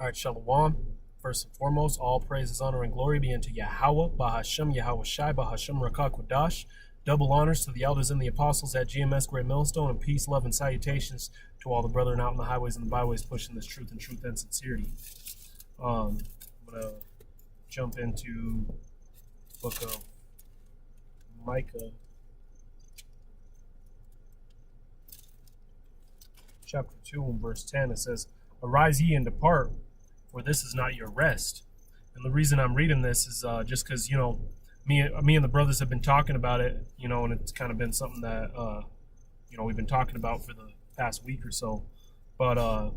All right, Shalom. First and foremost, all praises, honor, and glory be unto Yahweh, Bahashem, Yahweh Shai, Bahashem, Rakakwadash. Double honors to the elders and the apostles at GMS Great Millstone, and peace, love, and salutations to all the brethren out in the highways and the byways pushing this truth and sincerity. I'm going to jump into book of Micah, chapter 2 and verse 10. It says, "Arise ye and depart, for this is not your rest." And the reason I'm reading this is just because, me and the brothers have been talking about it, and it's kind of been something that, we've been talking about for the past week or so. But,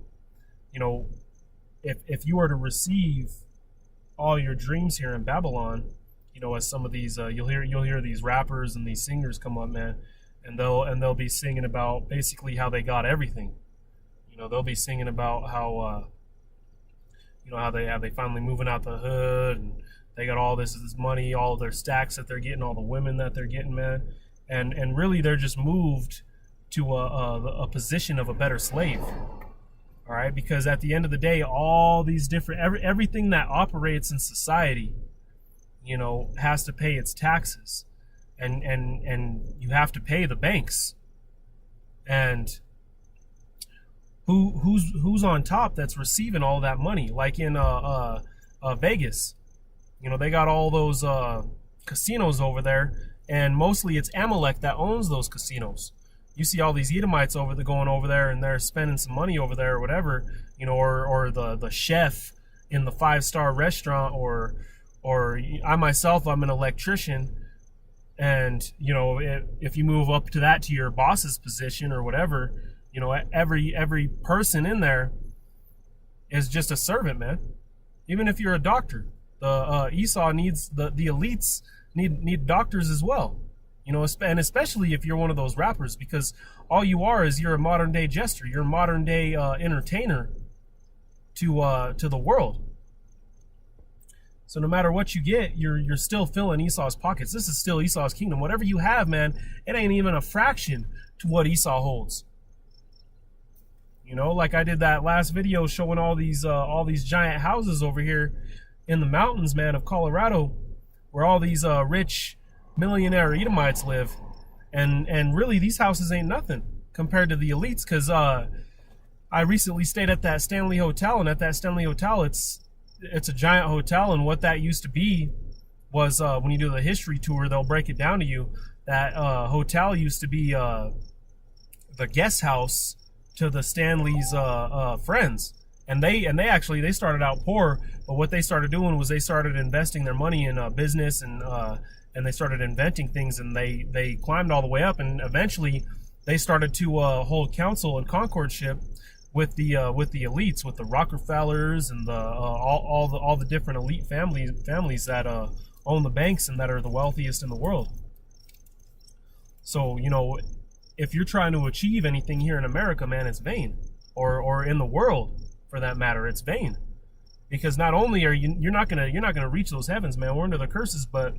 if you were to receive all your dreams here in Babylon, as some of these, you'll hear these rappers and these singers come up, man, and they'll be singing about basically how they got everything. They'll be singing about how, how they finally moving out the hood, and they got all this money, all their stacks that they're getting, all the women that they're getting, man, and really they're just moved to a position of a better slave. All right, because at the end of the day, all these different everything that operates in society, has to pay its taxes, and you have to pay the banks, and who's on top that's receiving all that money, like in Vegas. They got all those casinos over there, and mostly it's Amalek that owns those casinos. You see all these Edomites going over there, and they're spending some money over there or whatever, or the chef in the 5-star restaurant, or I myself, I'm an electrician, and if you move up to that, to your boss's position or whatever, every person in there is just a servant, man. Even if you're a doctor, the Esau needs the elites need doctors as well. And especially if you're one of those rappers, because all you are is you're a modern day jester, you're a modern day entertainer to the world. So no matter what you get, you're still filling Esau's pockets. This is still Esau's kingdom. Whatever you have, man, it ain't even a fraction to what Esau holds. Like I did that last video showing all these giant houses over here in the mountains, man, of Colorado, where all these rich millionaire Edomites live, and really these houses ain't nothing compared to the elites. Because I recently stayed at that Stanley Hotel, and at that Stanley Hotel, it's a giant hotel, and what that used to be was, when you do the history tour, they'll break it down to you. That hotel used to be the guest house to the Stanley's friends, and they started out poor, but what they started doing was they started investing their money in business, and they started inventing things, and they climbed all the way up, and eventually they started to hold council and concordship with the elites, with the Rockefellers and all the different elite families that own the banks and that are the wealthiest in the world. So if you're trying to achieve anything here in America, man, it's vain, or in the world for that matter, it's vain, because not only are you're not gonna reach those heavens, man. We're under the curses, but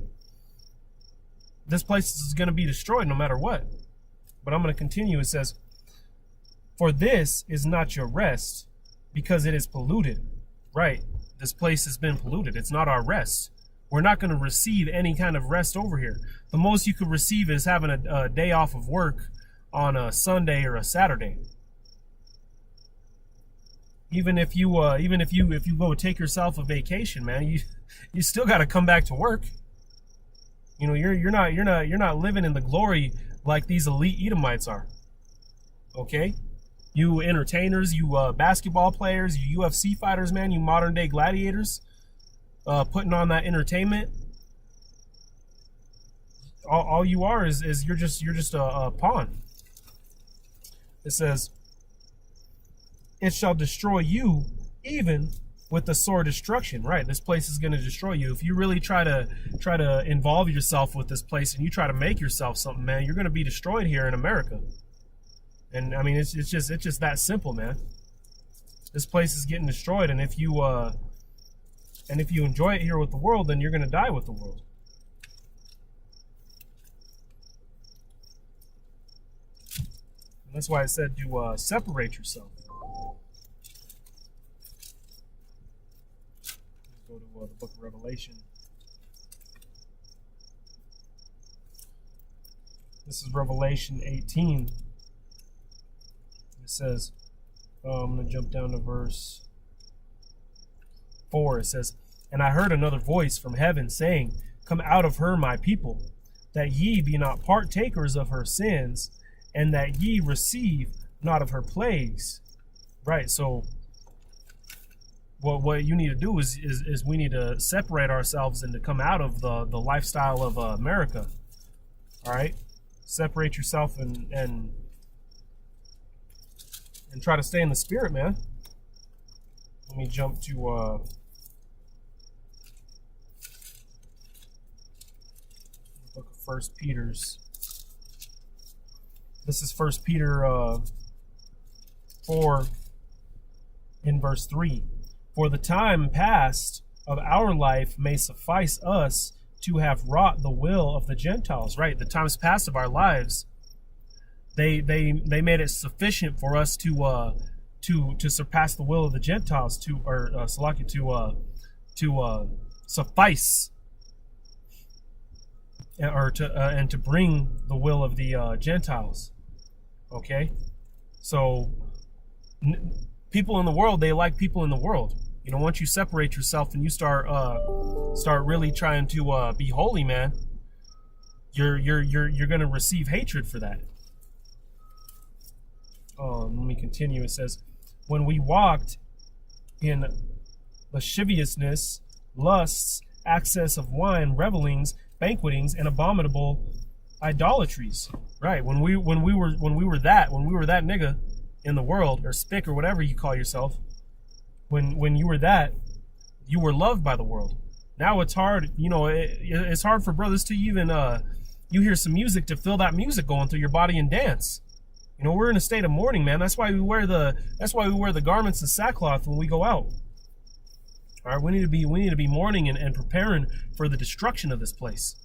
this place is gonna be destroyed no matter what. But I'm gonna continue. It says, "For this is not your rest, because it is polluted." Right, this place has been polluted. It's not our rest. We're not going to receive any kind of rest over here. The most you could receive is having a day off of work on a Sunday or a Saturday. Even if you go take yourself a vacation, man, you still got to come back to work. You're not living in the glory like these elite Edomites are. Okay, you entertainers, you basketball players, you UFC fighters, man, you modern day gladiators, putting on that entertainment. All you are is you're just a pawn. It says, "It shall destroy you, even with the sword destruction." Right, this place is going to destroy you. If you really try to involve yourself with this place, and you try to make yourself something, man, you're going to be destroyed here in America. And I mean, it's just that simple, man. This place is getting destroyed, and if you enjoy it here with the world, then you're going to die with the world. And that's why I said to separate yourself. Go to the book of Revelation. This is Revelation 18. It says, I'm going to jump down to verse 4. It says, "And I heard another voice from heaven saying, Come out of her, my people, that ye be not partakers of her sins, and that ye receive not of her plagues." Right, so what you need to do is we need to separate ourselves and to come out of the lifestyle of America. All right? Separate yourself and try to stay in the spirit, man. Let me jump to the book of First Peter's. This is First Peter 4 in verse 3. "For the time past of our life may suffice us to have wrought the will of the Gentiles." Right, the times past of our lives, they made it sufficient for us to surpass the will of the Gentiles, to suffice, and to bring the will of the Gentiles. Okay, so people in the world, they like people in the world. You know, once you separate yourself and you start really trying to be holy, man, you're gonna receive hatred for that. Let me continue. It says, "When we walked in lasciviousness, lusts, excess of wine, revelings, banquetings, and abominable idolatries." Right. When we were that nigga in the world, or spick, or whatever you call yourself, when you were that, you were loved by the world. Now it's hard, you know, it's hard for brothers to even you hear some music to feel that music going through your body and dance. You know, we're in a state of mourning, man. That's why we wear the garments of sackcloth when we go out. All right, we need to be mourning and preparing for the destruction of this place.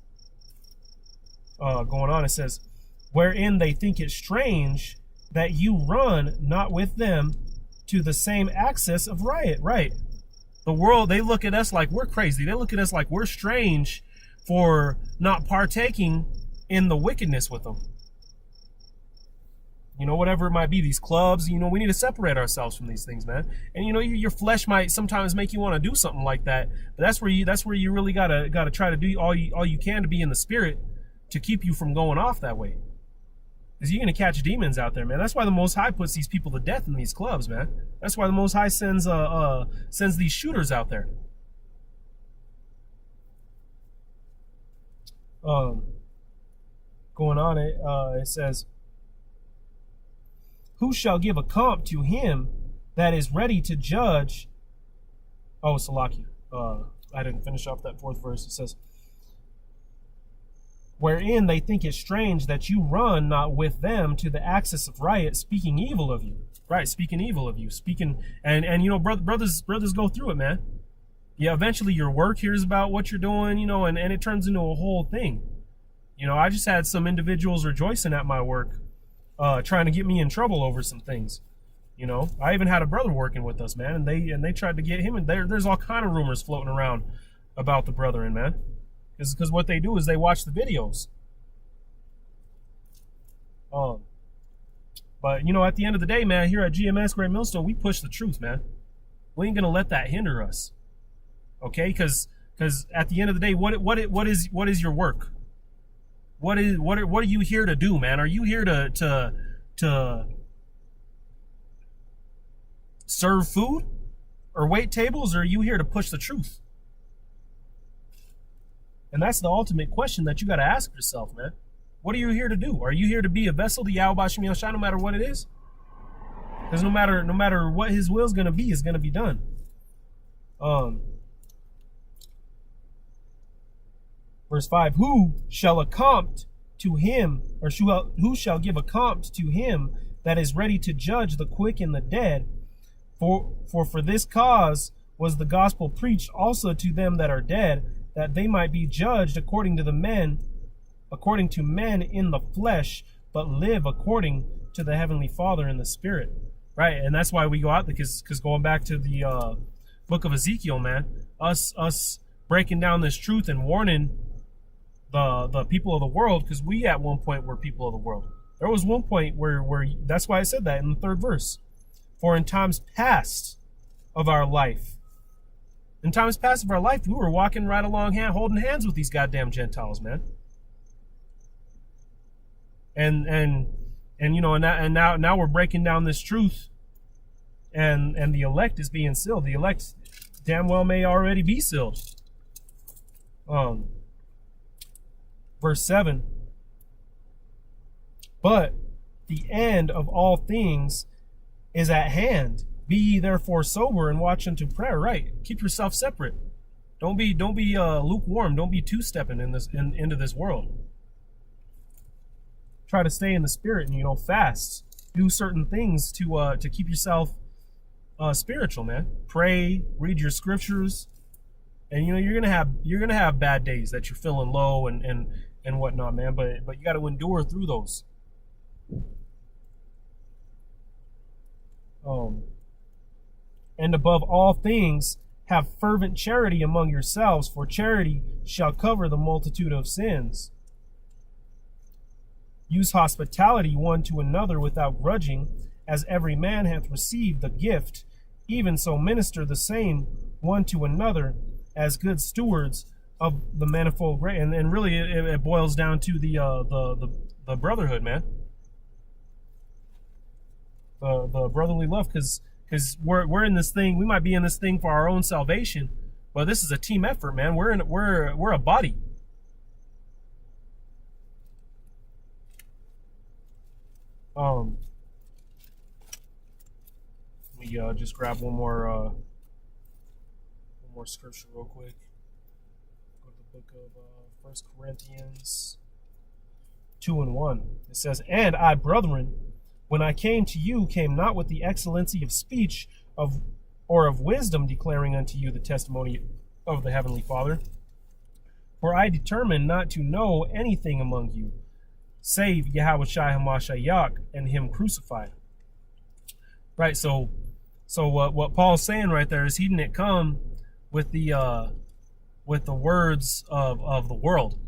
Going on, it says, "Wherein they think it strange that you run not with them to the same access of riot." Right. The world, they look at us like we're crazy. They look at us like we're strange for not partaking in the wickedness with them. You know, whatever it might be, these clubs, you know, we need to separate ourselves from these things, man. And you know, your flesh might sometimes make you want to do something like that, but that's where you really gotta try to do all you can to be in the spirit to keep you from going off that way. Because you're gonna catch demons out there, man. That's why the Most High puts these people to death in these clubs, man. That's why the Most High sends these shooters out there. Going on, it says, "Who shall give a comp to him that is ready to judge?" Oh, Salakia. I didn't finish off that fourth verse. It says, "Wherein they think it strange that you run not with them to the access of riot, speaking evil of you." Right, speaking evil of you, and you know, brothers go through it, man. Yeah, eventually your work hears about what you're doing, you know, and it turns into a whole thing. You know, I just had some individuals rejoicing at my work, trying to get me in trouble over some things. You know, I even had a brother working with us, man, and they tried to get him, and there's all kind of rumors floating around about the brethren, man. Because what they do is they watch the videos. But, you know, at the end of the day, man, here at GMS Great Millstone, we push the truth, man. We ain't going to let that hinder us. Okay? Because at the end of the day, what is your work? What are you here to do, man? Are you here to serve food or wait tables, or are you here to push the truth? And that's the ultimate question that you got to ask yourself, man. What are you here to do? Are you here to be a vessel to Yahweh Shem Yahushua, no matter what it is? Because no matter what his will is going to be done. Verse 5, "Who shall accompt to him, or who shall give account to him that is ready to judge the quick and the dead? For this cause was the gospel preached also to them that are dead, that they might be judged according to men in the flesh, but live according to the Heavenly Father in the Spirit." Right, and that's why we go out, because going back to the book of Ezekiel, man, us breaking down this truth and warning the people of the world, because we at one point were people of the world. There was one point where that's why I said that in the 3rd verse. For in times past of our life, we were walking right along, holding hands with these goddamn Gentiles, man. And you know, and now we're breaking down this truth, and the elect is being sealed. The elect damn well may already be sealed. Verse 7. But the end of all things is at hand. Be ye therefore sober and watch unto prayer. Right. Keep yourself separate. Don't be lukewarm. Don't be two-stepping into this world. Try to stay in the spirit and, you know, fast. Do certain things to keep yourself spiritual, man. Pray, read your scriptures, and you know you're gonna have bad days that you're feeling low and whatnot, man. But you got to endure through those. And above all things, have fervent charity among yourselves, for charity shall cover the multitude of sins. Use hospitality one to another without grudging, as every man hath received the gift, even so minister the same one to another as good stewards of the manifold grace. And really, it boils down to the brotherhood, man. The brotherly love, because we're in this thing. We might be in this thing for our own salvation, but this is a team effort, man. We're a body. Let me just grab one more scripture real quick. Go to the book of 1 Corinthians 2:1. It says, "And I, brethren, when I came to you, came not with the excellency of speech or of wisdom, declaring unto you the testimony of the Heavenly Father. For I determined not to know anything among you, save Yahushua HaMashiach and Him crucified." Right. So what Paul's saying right there is he didn't come with the words of the world.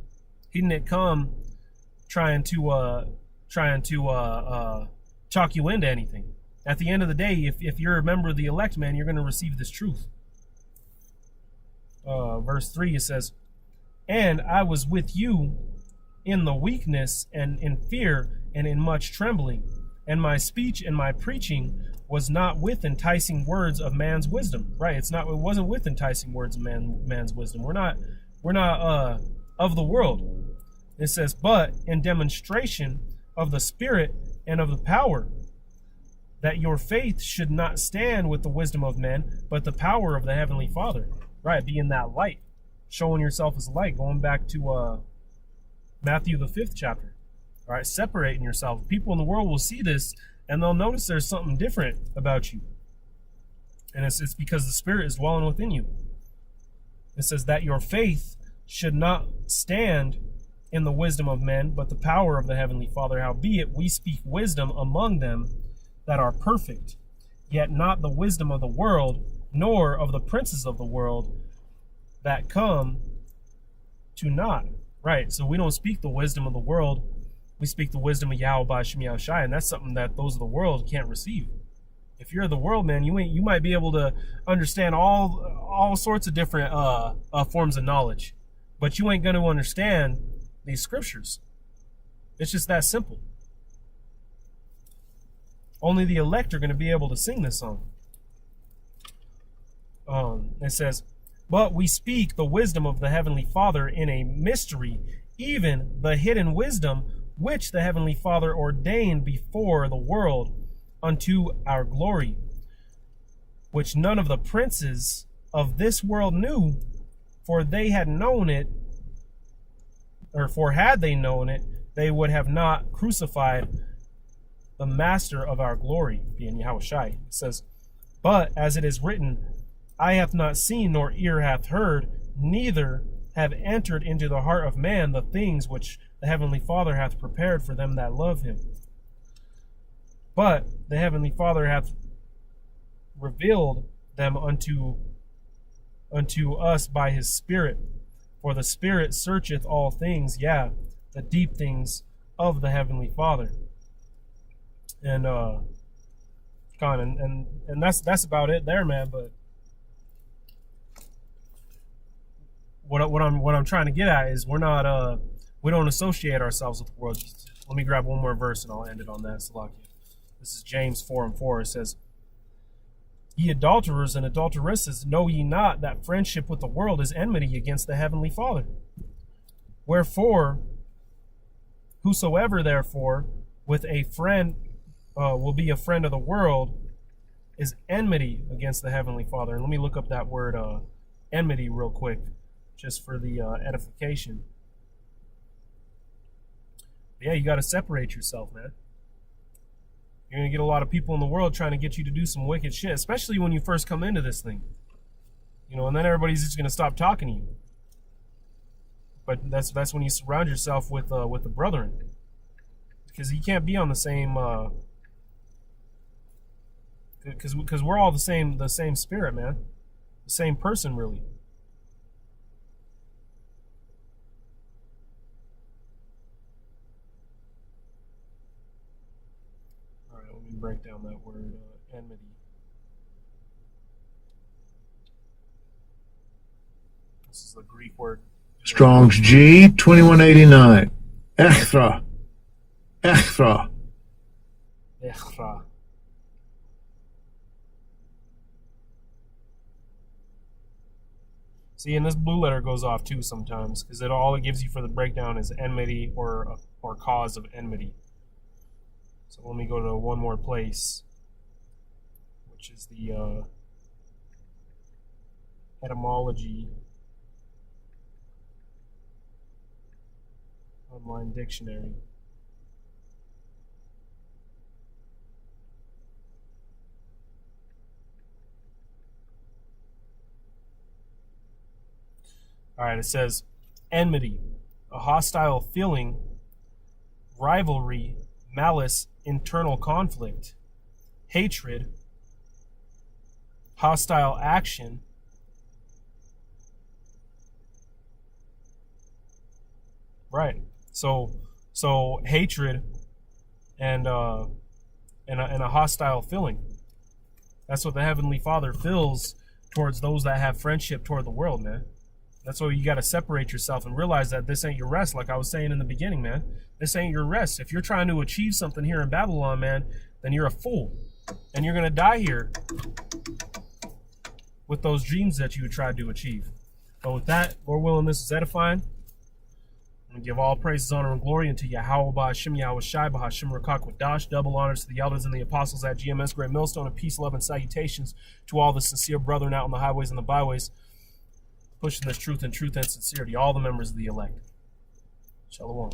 He didn't come trying to talk you into anything. At the end of the day, if you're a member of the elect, man, you're going to receive this truth. Verse 3, it says, "And I was with you in the weakness and in fear and in much trembling, and my speech and my preaching was not with enticing words of man's wisdom." Right? It wasn't with enticing words of man's wisdom. We're not of the world. It says, "But in demonstration of the Spirit and of the power, that your faith should not stand with the wisdom of men, but the power of the Heavenly Father." Right? Being that light, showing yourself as light. Going back to Matthew the 5th chapter. All right, separating yourself. People in the world will see this and they'll notice there's something different about you. And it's because the Spirit is dwelling within you. It says that your faith should not stand in the wisdom of men, but the power of the Heavenly Father. Howbeit we speak wisdom among them that are perfect, yet not the wisdom of the world, nor of the princes of the world that come to naught. Right, so we don't speak the wisdom of the world. We speak the wisdom of Yahweh B'Shem Yahushai, and that's something that those of the world can't receive. If you're the world, man, you might be able to understand all sorts of different forms of knowledge, but you ain't going to understand these scriptures. It's just that simple. Only the elect are going to be able to sing this song. It says, "But we speak the wisdom of the Heavenly Father in a mystery, even the hidden wisdom which the Heavenly Father ordained before the world unto our glory, which none of the princes of this world knew, for they had known it, for had they known it, they would have not crucified the master of our glory," being Yahushai. It says, "But as it is written, eye hath not seen, nor ear hath heard, neither have entered into the heart of man the things which the Heavenly Father hath prepared for them that love him. But the Heavenly Father hath revealed them unto unto us by his Spirit. For the Spirit searcheth all things, yeah, the deep things of the Heavenly Father. And and that's about it there, man. But what I'm trying to get at is we don't associate ourselves with the world. Let me grab one more verse and I'll end it on that. Salakia. This is James 4:4. It says, "Ye adulterers and adulteresses, know ye not that friendship with the world is enmity against the Heavenly Father? Wherefore, whosoever therefore with a friend will be a friend of the world is enmity against the Heavenly Father." And let me look up that word enmity real quick, just for the edification. Yeah, you got to separate yourself, man. You're going to get a lot of people in the world trying to get you to do some wicked shit, especially when you first come into this thing. You know, and then everybody's just going to stop talking to you. But that's when you surround yourself with the brethren. Because you can't be on the same because we're all the same spirit, man. The same person, really. Break down that word enmity. This is the Greek word. Strong's G 2189. Echthra. Echthra. Echthra. See, and this blue letter goes off too sometimes, because all it gives you for the breakdown is enmity or cause of enmity. So let me go to one more place, which is the etymology online dictionary. All right, it says enmity, a hostile feeling, rivalry, malice, internal conflict, hatred, hostile action, right? So hatred and a hostile feeling. That's what the Heavenly Father feels towards those that have friendship toward the world, man. That's why you got to separate yourself and realize that this ain't your rest, like I was saying in the beginning, man. This ain't your rest. If you're trying to achieve something here in Babylon, man, then you're a fool. And you're going to die here with those dreams that you tried to achieve. But with that, Lord willing, this is edifying. I'm going to give all praises, honor, and glory unto Yahweh, Ba'Hashem, Yahweh Shai, Ba'Hashem, Rakak, Wadash. Double honors to the elders and the apostles at GMS Great Millstone, and peace, love, and salutations to all the sincere brethren out on the highways and the byways, pushing this truth and sincerity, all the members of the elect. Shalom.